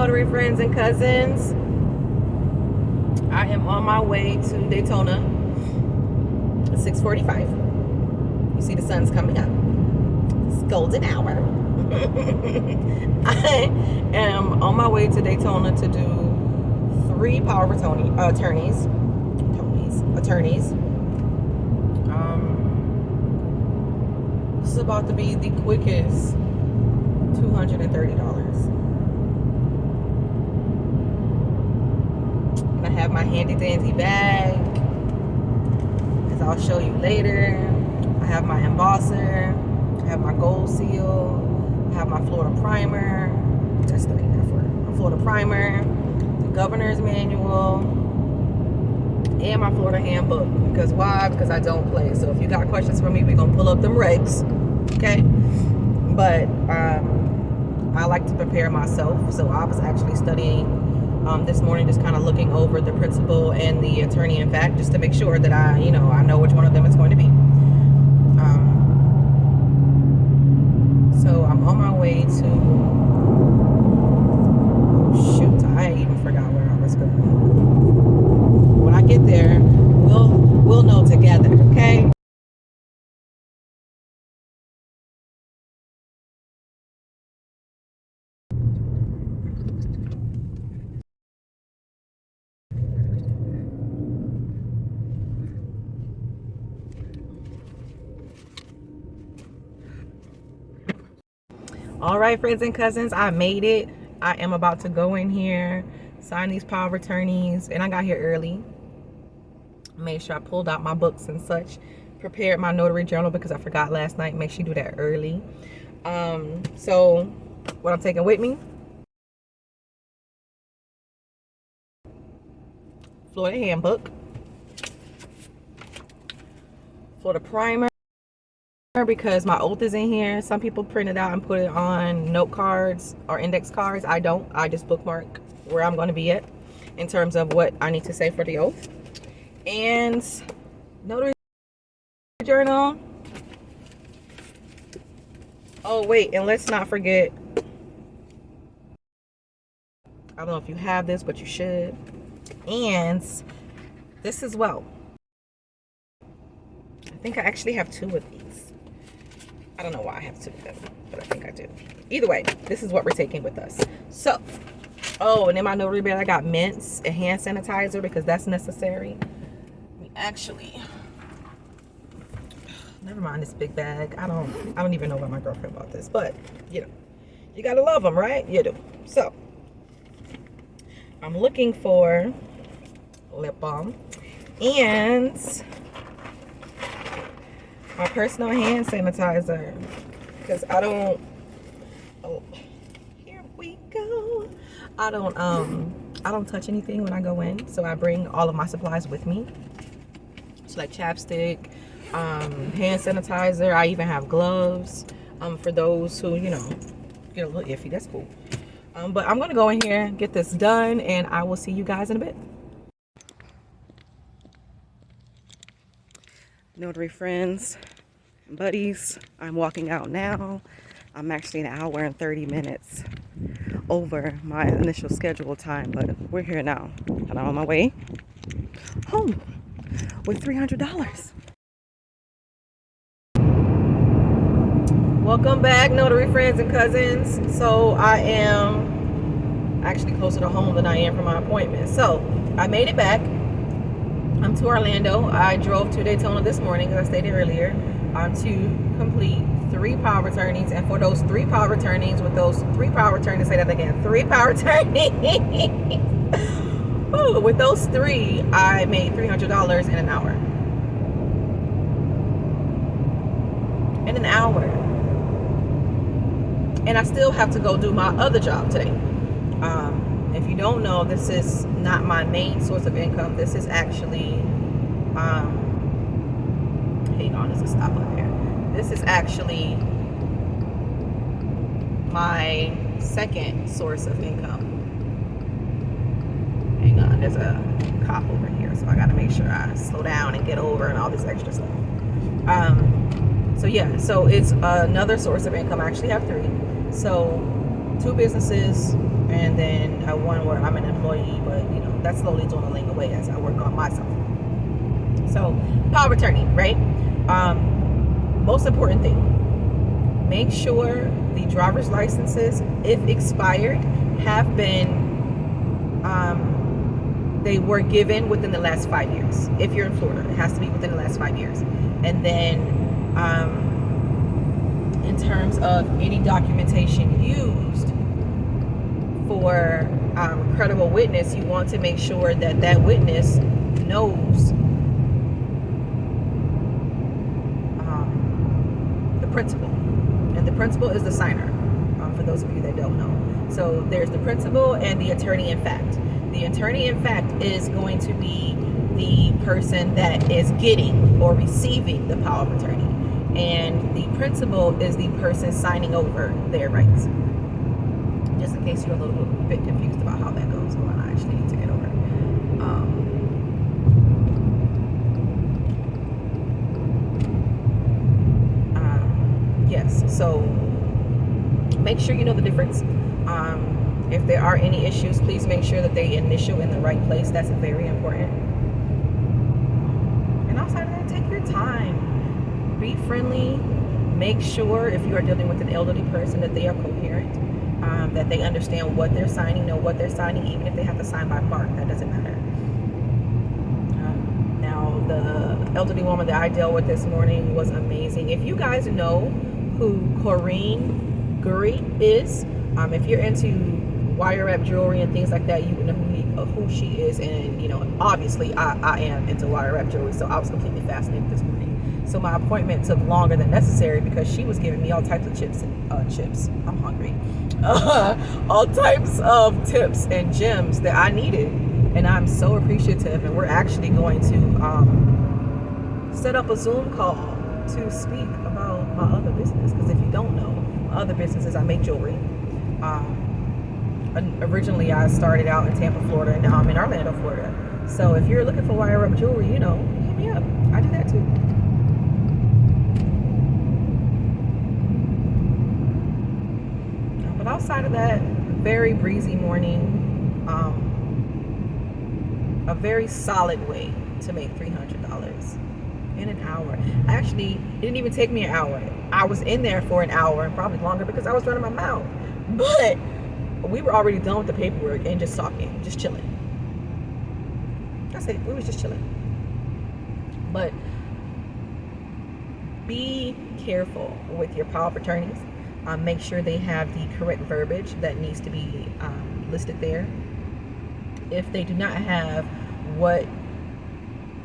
notary friends and cousins. I am on my way to Daytona at 6:45. You see the sun's coming up. It's golden hour. I am on my way to Daytona to do 3 power of attorneys. This is about to be the quickest $230. And I have my handy dandy bag, as I'll show you later. I have my embosser, I have my gold seal, I have my Florida primer. That's the name for it. My Florida primer, the governor's manual, and my Florida handbook. Because why? Because I don't play. So if you got questions for me, we're gonna pull up them regs, okay? But I like to prepare myself. So I was actually studying this morning, just kind of looking over the principal and the attorney in fact, just to make sure that I know which one of them it's going to be. So I'm on my way to, shoot, I even forgot where I was going. When I get there, we'll know together, okay? All right, friends and cousins, I made it. I am about to go in here, sign these power of attorneys, and I got here early. Made sure I pulled out my books and such, prepared my notary journal because I forgot last night. Make sure you do that early. So what I'm taking with me: Florida handbook, Florida primer, because my oath is in here. Some people print it out and put it on note cards or index cards. I don't. I just bookmark where I'm going to be at in terms of what I need to say for the oath. And notary journal. Oh wait, and let's not forget, I don't know if you have this, but you should. And this as well. I think I actually have 2 of these. I don't know why I have 2 of them, but I think I do. Either way, this is what we're taking with us. So, oh, and in my notary bag I got mints and hand sanitizer because that's necessary. Actually, never mind this big bag. I don't even know why my girlfriend bought this, but you gotta love them, right? You do. So I'm looking for lip balm and my personal hand sanitizer because I don't. Oh, here we go. I don't touch anything when I go in, so I bring all of my supplies with me. So like chapstick, hand sanitizer. I even have gloves for those who get a little iffy. That's cool. But I'm gonna go in here, get this done, and I will see you guys in a bit. Notary friends and buddies, I'm walking out now. I'm actually an hour and 30 minutes over my initial scheduled time, but we're here now, and I'm on my way home with $300. Welcome back, notary friends and cousins. So I am actually closer to home than I am from my appointment. So I made it back. I'm to Orlando. I drove to Daytona this morning, as I stated earlier, to complete 3 power of attorneys. And for those 3 power of attorneys, with those 3 power of attorneys, say that again, 3 power of attorneys. Ooh, with those 3, I made $300 in an hour. In an hour. And I still have to go do my other job today. If you don't know, this is not my main source of income. This is actually, hang on, there's a stop up here. This is actually my second source of income. Hang on, there's a cop over here, so I gotta make sure I slow down and get over and all this extra stuff. So yeah, so it's another source of income. I actually have 3. So 2 businesses, and then one where I'm an employee, but you know, that's slowly dwindling away as I work on myself. So power of attorney, right? Most important thing, make sure the driver's licenses, if expired, have been they were given within the last 5 years. If you're in Florida, it has to be within the last 5 years. And then in terms of any documentation used for credible witness, you want to make sure that that witness knows the principal. And the principal is the signer, for those of you that don't know. So there's the principal and the attorney in fact. The attorney in fact is going to be the person that is getting or receiving the power of attorney. And the principal is the person signing over their rights. Just in case you're a little bit confused about how that goes. Hold on, I actually need to get over it. Yes, so make sure you know the difference. If there are any issues, please make sure that they initial in the right place. That's very important. And outside of that, take your time. Be friendly. Make sure if you are dealing with an elderly person that they are coherent, that they understand what they're signing, know what they're signing, even if they have to sign by mark, that doesn't matter. Now, the elderly woman that I dealt with this morning was amazing. If you guys know who Corrine Gurry is, if you're into wire wrap jewelry and things like that, you know who she is. And you know, obviously I am into wire wrap jewelry, so I was completely fascinated this morning. So my appointment took longer than necessary because she was giving me all types of chips. I'm hungry. All types of tips and gems that I needed, and I'm so appreciative. And we're actually going to set up a Zoom call to speak about my other business, because if you don't know, my other business is I make jewelry. Originally I started out in Tampa, Florida, and now I'm in Orlando, Florida. So if you're looking for wire wrap jewelry, you know, hit me up. I do that too. But outside of that, very breezy morning, a very solid way to make $300 in an hour. Actually, it didn't even take me an hour. I was in there for an hour, probably longer, because I was running my mouth. But we were already done with the paperwork and just talking, just chilling. That's it. We was just chilling. But be careful with your power of attorneys. Make sure they have the correct verbiage that needs to be listed there. If they do not have what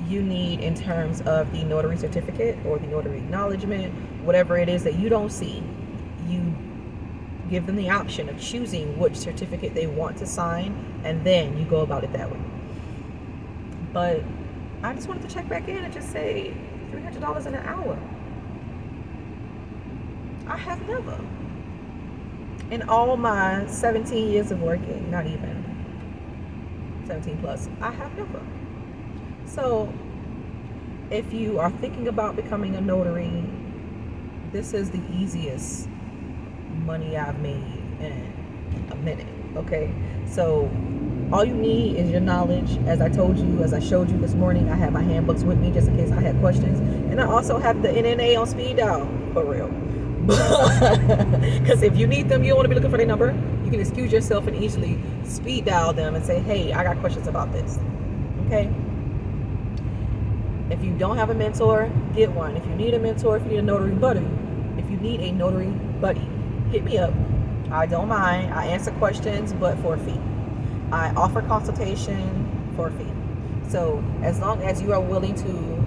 you need in terms of the notary certificate or the notary acknowledgement, whatever it is that you don't see, you give them the option of choosing which certificate they want to sign, and then you go about it that way. But I just wanted to check back in and just say $300 in an hour. I have never, in all my 17 years of working, not even 17 plus, I have never. So if you are thinking about becoming a notary, this is the easiest money I've made in a minute. Okay, so all you need is your knowledge. As I told you, as I showed you this morning, I have my handbooks with me just in case I had questions, and I also have the NNA on speed dial, for real. Because if you need them, you don't want to be looking for their number. You can excuse yourself and easily speed dial them and say, hey, I got questions about this. Okay, if you don't have a mentor, get one. If you need a mentor, if you need a notary buddy, hit me up. I don't mind. I answer questions, but for a fee. I offer consultation for a fee. So as long as you are willing to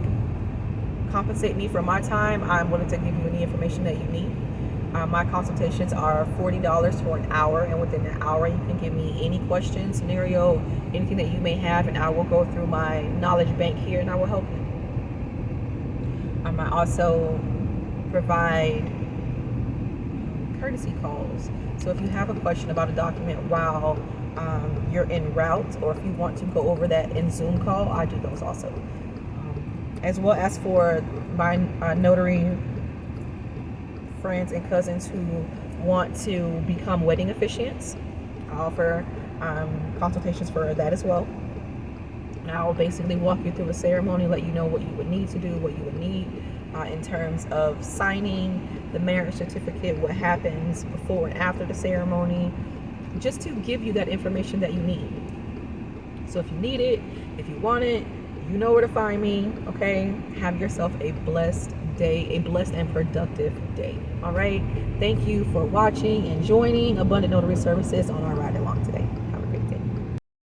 compensate me for my time, I'm willing to give you any information that you need. My consultations are $40 for an hour, and within an hour you can give me any question, scenario, anything that you may have, and I will go through my knowledge bank here and I will help you. I also provide courtesy calls. So if you have a question about a document while you're en route, or if you want to go over that in Zoom call, I do those also. As well as for my notary friends and cousins who want to become wedding officiants, I offer consultations for that as well. And I'll basically walk you through a ceremony, let you know what you would need to do, what you would need in terms of signing the marriage certificate, what happens before and after the ceremony, just to give you that information that you need. So if you need it, if you want it, you know where to find me, okay? Have yourself a blessed day, a blessed and productive day, all right? Thank you for watching and joining Abundant Notary Services on our ride.